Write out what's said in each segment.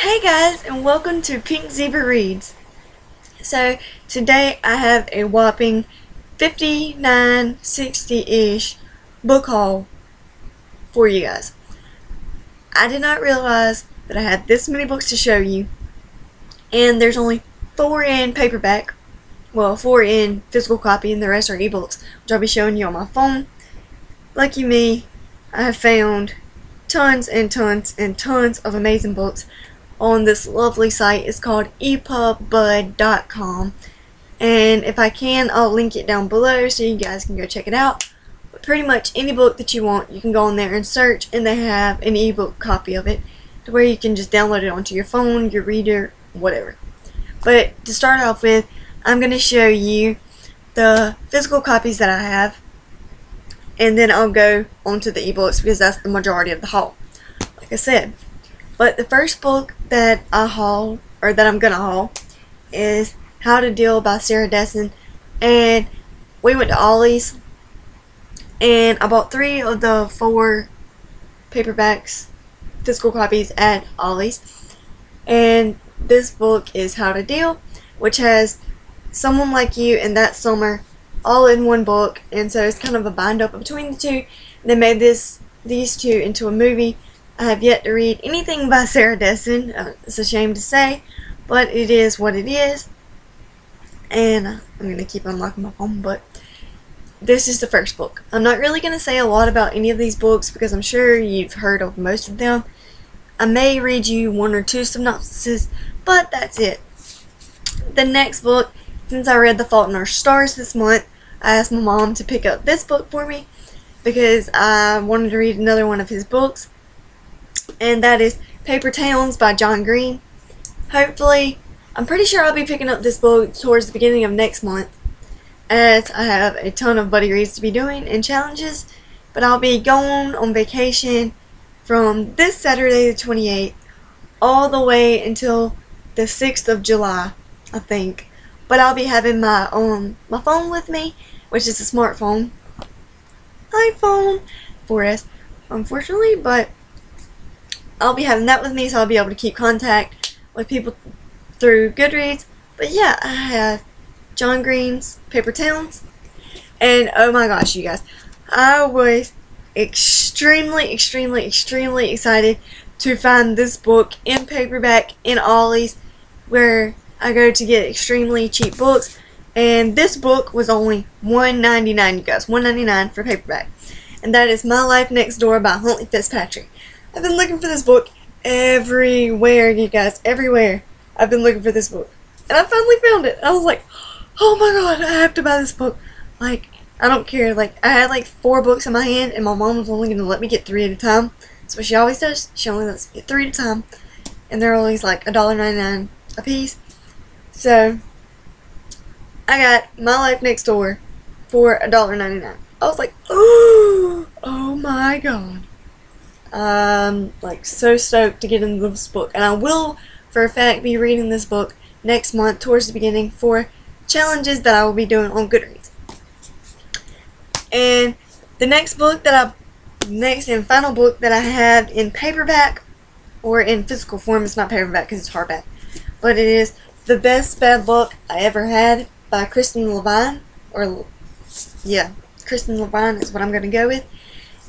Hey guys, and welcome to Pink Zebra Reads. So today I have a whopping 5960-ish book haul for you guys. I did not realize that I had this many books to show you, and there's only 4 in paperback, well 4 in physical copy, and the rest are ebooks, which I'll be showing you on my phone. Lucky me, I have found tons and tons and tons of amazing books on this lovely site. It's called epubbud.com, and if I can, I'll link it down below so you guys can go check it out. But pretty much any book that you want, you can go on there and search, and they have an ebook copy of it to where you can just download it onto your phone, your reader, whatever. But to start off with, I'm going to show you the physical copies that I have, and then I'll go on to the ebooks because that's the majority of the haul, like I said. But the first book that I haul, or that I'm gonna haul, is How to Deal by Sarah Dessen. And we went to Ollie's, and I bought 3 of the 4 paperbacks, physical copies at Ollie's. And this book is How to Deal, which has Someone Like You and That Summer all in one book, and so it's kind of a bind up between the two. They made these two into a movie. I have yet to read anything by Sarah Dessen. It's a shame to say, but it is what it is. And I'm going to keep unlocking my phone, but this is the first book. I'm not really going to say a lot about any of these books because I'm sure you've heard of most of them. I may read you 1 or 2 synopsises, but that's it. The next book, since I read The Fault in Our Stars this month, I asked my mom to pick up this book for me because I wanted to read another one of his books. And that is Paper Towns by John Green. Hopefully, I'm pretty sure I'll be picking up this book towards the beginning of next month, as I have a ton of buddy reads to be doing and challenges. But I'll be going on vacation from this Saturday the 28th all the way until the 6th of July, I think. But I'll be having my phone with me, which is a smartphone, iPhone 4S, unfortunately, but I'll be having that with me, so I'll be able to keep contact with people through Goodreads. But yeah, I have John Green's Paper Towns, and oh my gosh, you guys, I was extremely excited to find this book in paperback in Ollie's, where I go to get extremely cheap books. And this book was only $1.99, you guys, $1.99 for paperback, and that is My Life Next Door by Huntley Fitzpatrick. I've been looking for this book everywhere, you guys, everywhere. I've been looking for this book, and I finally found it. I was like, oh my god, I have to buy this book. Like, I don't care. Like, I had like 4 books in my hand, and my mom was only going to let me get 3 at a time. That's what she always does. She only lets me get 3 at a time, and they're always like $1.99 a piece. So I got My Life Next Door for $1.99. I was like, oh my god. I'm like so stoked to get into this book, and I will for a fact be reading this book next month towards the beginning for challenges that I will be doing on Goodreads. And the next and final book that I have in paperback, or in physical form, it's not paperback because it's hardback, but it is The Best Bad Luck I Ever Had by Kristen Levine. Or yeah, Kristen Levine is what I'm going to go with.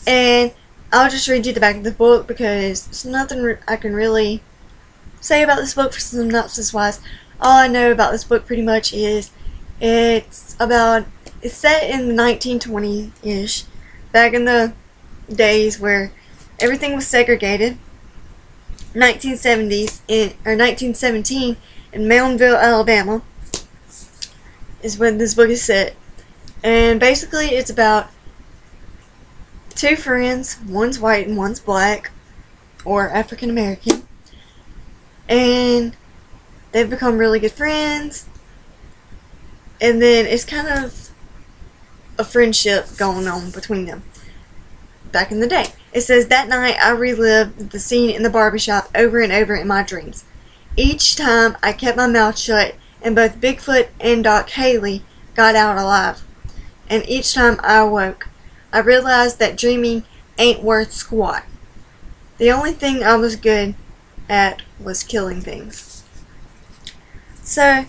And I'll just read you the back of the book because there's nothing I can really say about this book for synopsis wise. All I know about this book pretty much is it's set in the 1920s-ish, back in the days where everything was segregated. 1917 in Moundville, Alabama is when this book is set. And basically it's about 2 friends, one's white and one's black, or African American, and they've become really good friends, and then it's kind of a friendship going on between them back in the day. It says, that night I relived the scene in the barbershop over and over in my dreams. Each time I kept my mouth shut, and both Bigfoot and Doc Haley got out alive, and each time I awoke, I realized that dreaming ain't worth squat. The only thing I was good at was killing things. So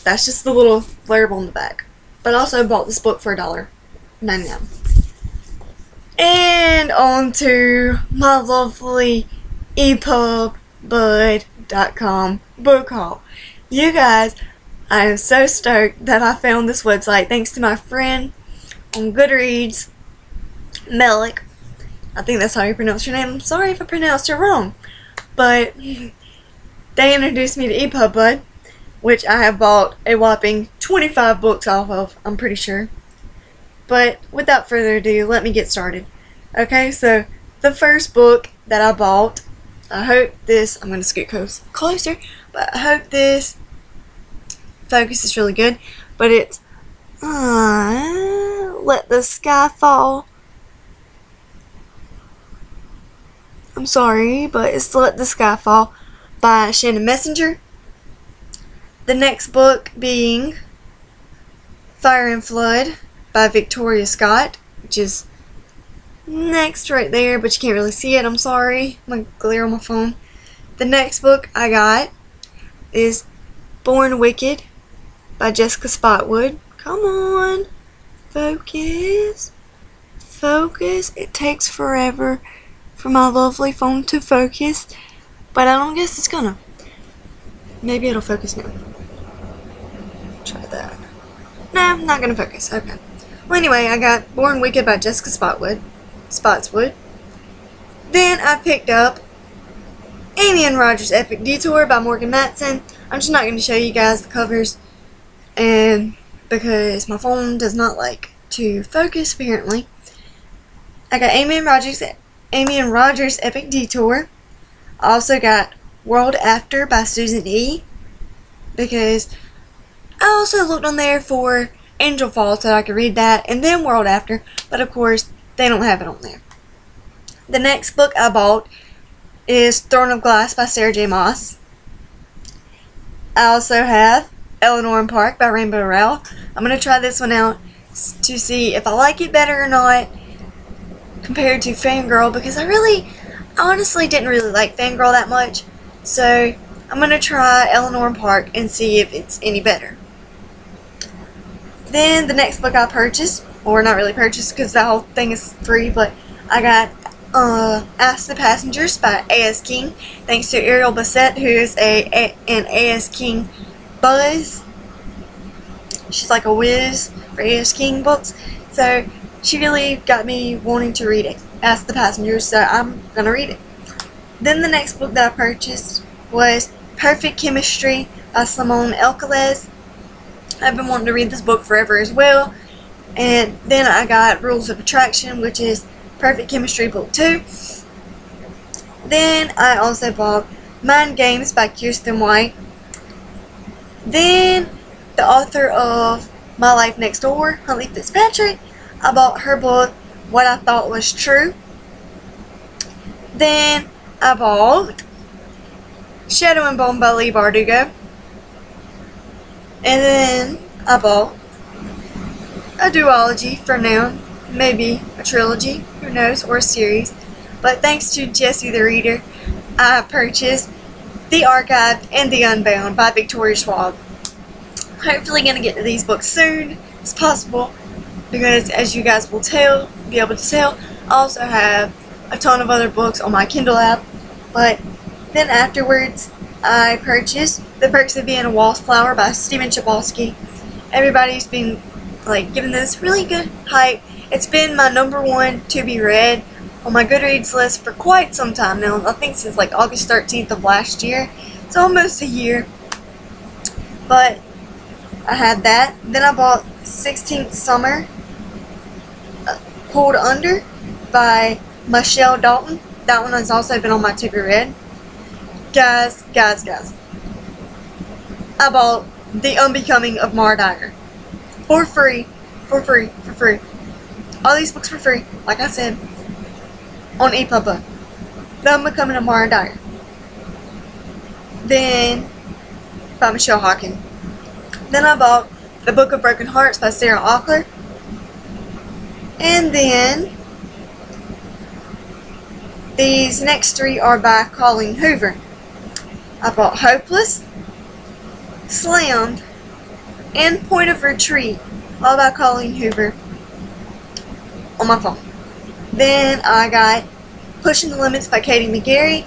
that's just the little blurb on the back. But I also bought this book for $1.99. And on to my lovely epubud.com book haul. You guys, I am so stoked that I found this website thanks to my friend on Goodreads, Melik. I think that's how you pronounce your name. I'm sorry if I pronounced it wrong. But they introduced me to ePubBud, which I have bought a whopping 25 books off of, I'm pretty sure. But without further ado, let me get started. Okay, so the first book that I bought, I hope this, I'm going to scoot closer, but I hope this focus is really good. But it's Let the Sky Fall. I'm sorry, but it's Let the Sky Fall by Shannon Messenger. The next book being Fire and Flood by Victoria Scott, which is next right there, but you can't really see it. I'm sorry. I'm going to glare on my phone. The next book I got is Born Wicked by Jessica Spotwood. Come on. Focus. Focus. It takes forever for my lovely phone to focus, but I don't guess it's gonna. Maybe it'll focus now. Try that. No, not gonna focus. Okay. Well, anyway, I got Born Wicked by Jessica Spotswood. Then I picked up Amy and Roger's Epic Detour by Morgan Matson. I'm just not going to show you guys the covers, and because my phone does not like to focus apparently. I got Amy and Roger's Epic Detour. I also got World After by Susan E. because I also looked on there for Angel Falls so I could read that, and then World After, but of course they don't have it on there. The next book I bought is Throne of Glass by Sarah J. Maas. I also have Eleanor and Park by Rainbow Rowell. I'm going to try this one out to see if I like it better or not compared to Fangirl, because I honestly didn't really like Fangirl that much. So I'm going to try Eleanor and Park and see if it's any better. Then the next book I purchased, or not really purchased because the whole thing is free, but I got Ask the Passengers by A.S. King, thanks to Ariel Bassett, who is an A.S. King buzz. She's like a whiz for A.S. King books, so she really got me wanting to read it, Ask the Passengers, so I'm gonna read it. Then the next book that I purchased was Perfect Chemistry by Simone Elkeles. I've been wanting to read this book forever as well. And then I got Rules of Attraction, which is Perfect Chemistry Book 2. Then I also bought Mind Games by Kirsten White. Then the author of My Life Next Door, Huntley Fitzpatrick, I bought her book, What I Thought Was True. Then I bought Shadow and Bone by Leigh Bardugo. And then I bought a duology for now, maybe a trilogy, who knows, or a series. But thanks to Jessie the Reader, I purchased The Archived and The Unbound by Victoria Schwab. Hopefully going to get to these books soon as possible, because as you guys will be able to tell, I also have a ton of other books on my Kindle app. But then afterwards, I purchased The Perks of Being a Wallflower by Stephen Chbosky. Everybody's been giving this really good hype. It's been my #1 to be read on my Goodreads list for quite some time now. I think since August 13th of last year. It's almost a year. But I had that. Then I bought 16th Summer Pulled Under by Michelle Dalton. That one has also been on my to be read. Guys. I bought The Unbecoming of Mara Dyer. For free. All these books for free, like I said, on ePubBud. The Unbecoming of Mara Dyer. Then, by Michelle Hawken. Then I bought The Book of Broken Hearts by Sarah Aukler. And then, these next three are by Colleen Hoover. I bought Hopeless, Slammed, and Point of Retreat, all by Colleen Hoover, on my phone. Then I got Pushing the Limits by Katie McGarry,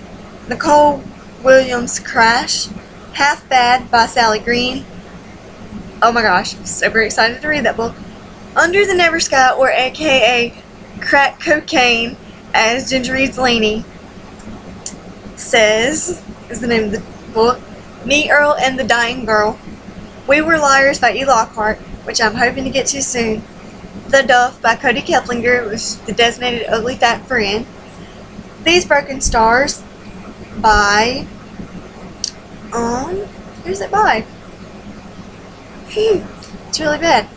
Nicole Williams' Crash, Half Bad by Sally Green. Oh my gosh, I'm super excited to read that book. Under the Never Sky, or aka Crack Cocaine, as Ginger Reads Laney says, is the name of the book. Me, Earl, and the Dying Girl. We Were Liars by E. Lockhart, which I'm hoping to get to soon. The Duff by Cody Keplinger, which is the designated ugly fat friend. These Broken Stars by, who's it by? It's really bad.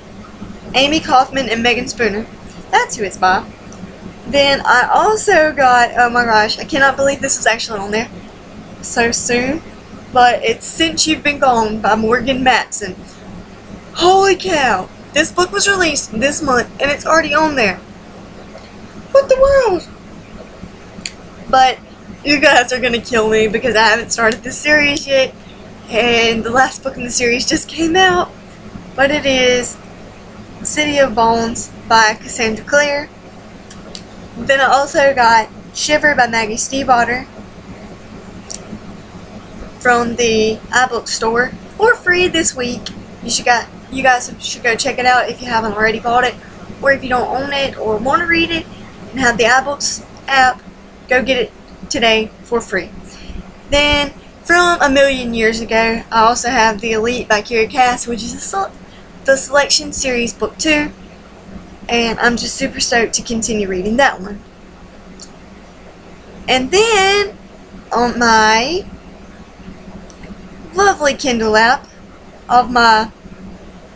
Amy Kaufman and Megan Spooner. That's who it's by. Then I also got, oh my gosh, I cannot believe this is actually on there so soon, but it's Since You've Been Gone by Morgan Matson. Holy cow! This book was released this month and it's already on there. What the world? But you guys are gonna kill me because I haven't started this series yet, and the last book in the series just came out. But it is City of Bones by Cassandra Clare. Then I also got Shiver by Maggie Stiefvater from the iBook store, for free this week. You guys should go check it out if you haven't already bought it, or if you don't own it or want to read it and have the iBooks app, go get it today for free. Then from a million years ago, I also have The Elite by Carrie Cass, which is the Selection Series Book 2, and I'm just super stoked to continue reading that one. And then on my lovely Kindle app of my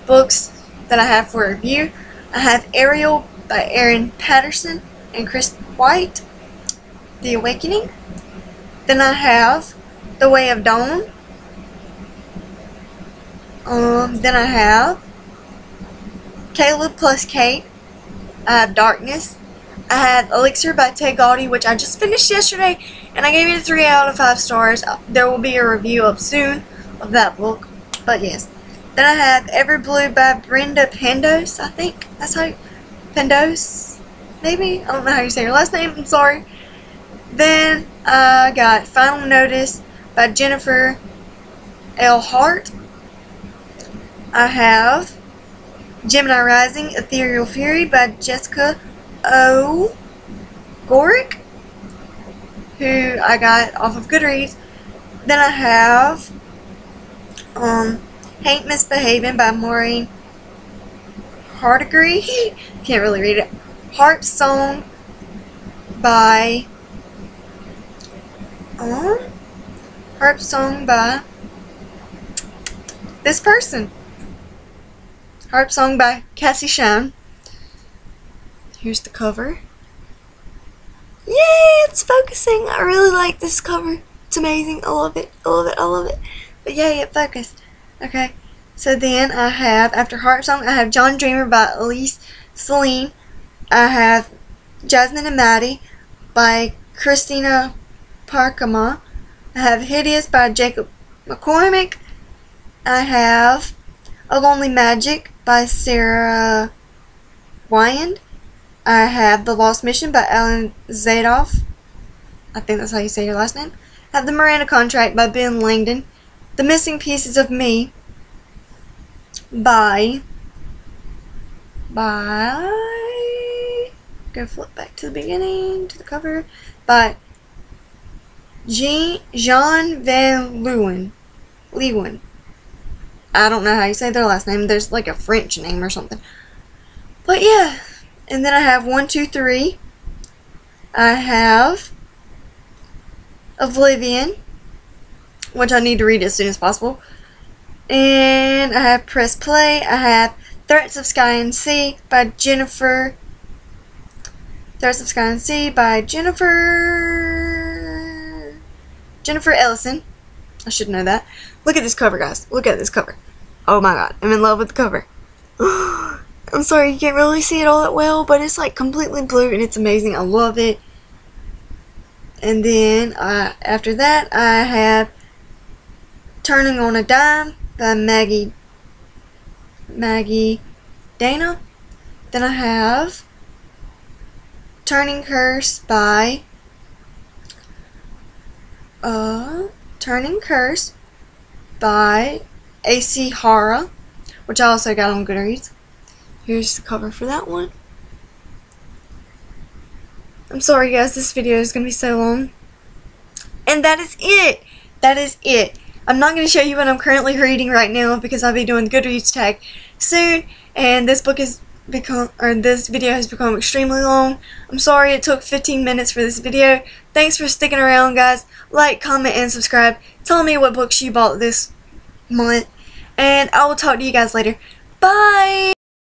books that I have for review, I have Ariel by Erin Patterson and Chris White, The Awakening. Then I have The Way of Dawn. Then I have Caleb plus Kate. I have Darkness. I have Elixir by Ted Gaudy, which I just finished yesterday, and I gave it a 3 out of 5 stars. There will be a review up soon of that book, but yes. Then I have Everblue by Brenda Pendos, I think that's how Pendos, maybe? I don't know how you say her last name, I'm sorry. Then I got Final Notice by Jennifer L. Hart. I have Gemini Rising, Ethereal Fury by Jessica O. Gorick, who I got off of Goodreads. Then I have Ain't Misbehaving by Maureen Hardigree. Can't really read it. Harp Song by this person. Harp Song by Cassie Shine. Here's the cover. Yay, it's focusing. I really like this cover. It's amazing. I love it. I love it. I love it. But yay, it focused. Okay. So then I have, after Harp Song, I have John Dreamer by Elise Celine. I have Jasmine and Maddie by Christina Parkama. I have Hideous by Jacob McCormick. I have A Lonely Magic by Sarah Wyand. I have The Lost Mission by Alan Zadoff. I think that's how you say your last name. I have The Miranda Contract by Ben Langdon. The Missing Pieces of Me by go flip back to the beginning, to the cover, by Jean Van Leeuwen. I don't know how you say their last name. There's like a French name or something. But yeah. And then I have 1, 2, 3. I have Oblivion, which I need to read as soon as possible. And I have Press Play. I have Threats of Sky and Sea by Jennifer. Jennifer Ellison. I should know that. Look at this cover, guys. Look at this cover. Oh my god. I'm in love with the cover. I'm sorry, you can't really see it all that well, but it's like completely blue and it's amazing. I love it. And then after that, I have Turning on a Dime by Maggie Dana. Then I have Turning Curse by A.C. Hara, which I also got on Goodreads. Here's the cover for that one. I'm sorry guys, this video is going to be so long. And that is it. That is it. I'm not going to show you what I'm currently reading right now because I'll be doing the Goodreads tag soon, and this video has become extremely long. I'm sorry it took 15 minutes for this video. Thanks for sticking around, guys. Like, comment, and subscribe. Tell me what books you bought this month, and I will talk to you guys later. Bye!